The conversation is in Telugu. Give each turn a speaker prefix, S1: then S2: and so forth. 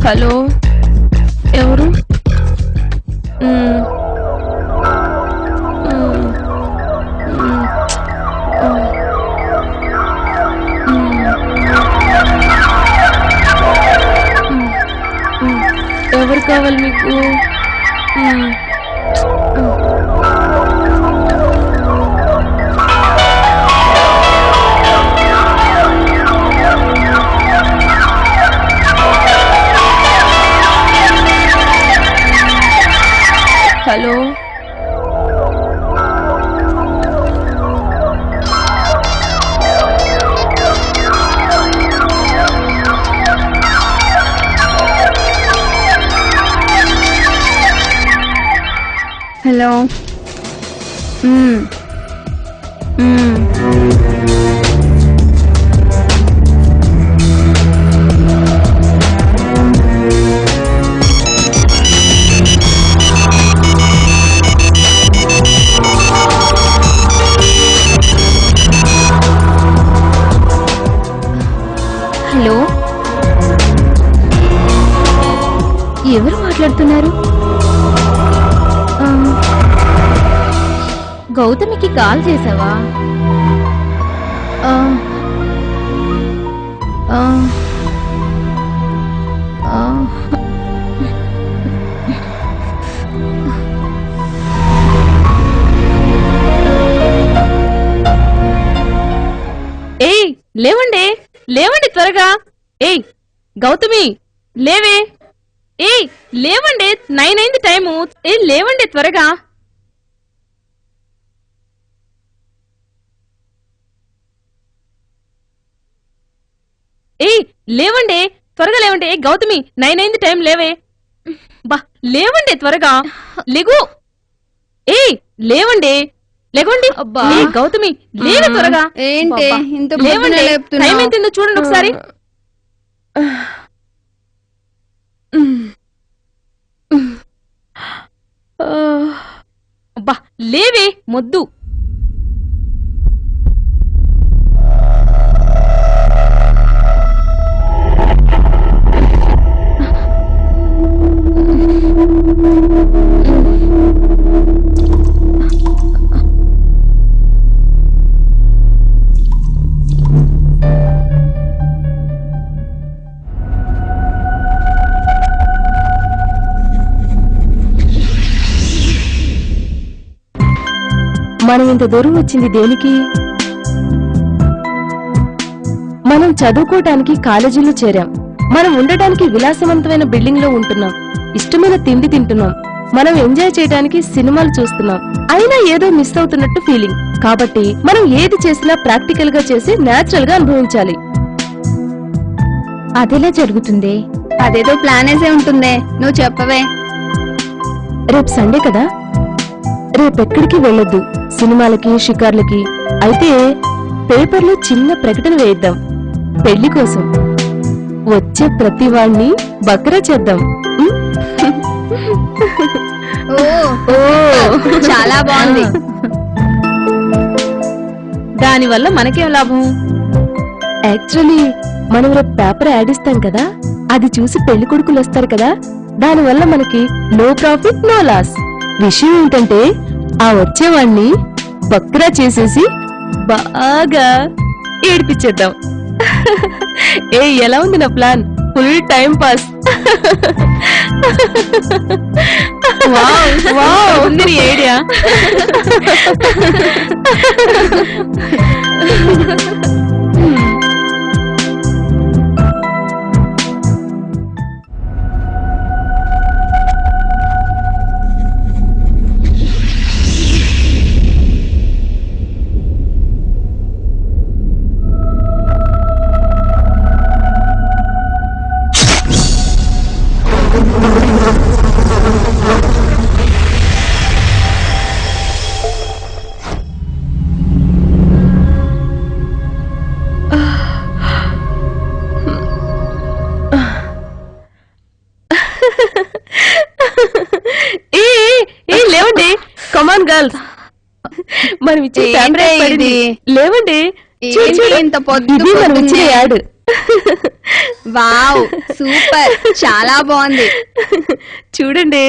S1: హలో ఎవరు? ఎవరు కావాలి మీకు? హలో
S2: హలో
S1: హలో ఎవరు మాట్లాడుతున్నారు? గౌతమికి కాల్ చేసావా? ఏయ్ లేవండి లేవండి త్వరగా. ఏయ్ గౌతమి లేవే. ఏయ్ లేవండి 9 అయింది టైము. ఏ లేవండి త్వరగా. ఏయ్ లేవండి త్వరగా లేవండి. ఏ గౌతమి 9 అయింది టైం లేవే. బా లేవండి త్వరగా లేగు. ఏయ్ లేవండి లేవండి. ఏ గౌతమి లేవే త్వరగా.
S2: ఏంటి ఇంత
S1: లేవండి టైం ఎంతుందో చూడండి ఒకసారి. అబ్బా లేవే మొద్దు. మనం ఇంత దూరం వచ్చింది దేనికి? మనం చదువుకోవటానికి కాలేజీలో చేరాం. మనం ఉండటానికి విలాసవంతమైన బిల్డింగ్ లో ఉంటున్నాం. ఇష్టమైన తిండి తింటున్నాం. మనం ఎంజాయ్ చేయడానికి సినిమాలు చూస్తున్నాం. అయినా ఏదో మిస్ అవుతున్నట్టు ఫీలింగ్. కాబట్టి మనం ఏది చేసినా ప్రాక్టికల్ గా చేసి నేచురల్ గా అనుభవించాలి. అదెలా జరుగుతుంది?
S2: అదేదో ప్లాన్ వేసే ఉంటుందే, నువ్వు చెప్పవే.
S1: రేపు సండే కదా, రేపెక్కడికి వెళ్ళొద్దు. సినిమాలకి షికార్లకి. అయితే పేపర్లో చిన్న ప్రకటన వేయిద్దాం. పెళ్లి కోసం వచ్చే ప్రతి వాణ్ణి బక్రా చేద్దాం.
S2: చాలా బాగుంది.
S1: దానివల్ల మనకేం లాభం? యాక్చువల్లీ మనం రేపు పేపర్ యాడ్ ఇస్తాం కదా, అది చూసి పెళ్లి కొడుకులు వస్తారు కదా. దానివల్ల మనకి నో ప్రాఫిట్ నో లాస్. విషయం ఏంటంటే ఆ వచ్చేవాణ్ణి బక్రా చేసేసి బాగా ఏడిపించేద్దాం. ఏ ఎలా ఉంది నా ప్లాన్? Full time pass. ఉంది నీ ఐడియా. కమాన్ గర్ల్స్, మనం ఇచ్చే లేవండి.
S2: ఇంత పొద్దు
S1: మనం ఇచ్చే యాడ్.
S2: వావ్ సూపర్ చాలా బాగుంది
S1: చూడండి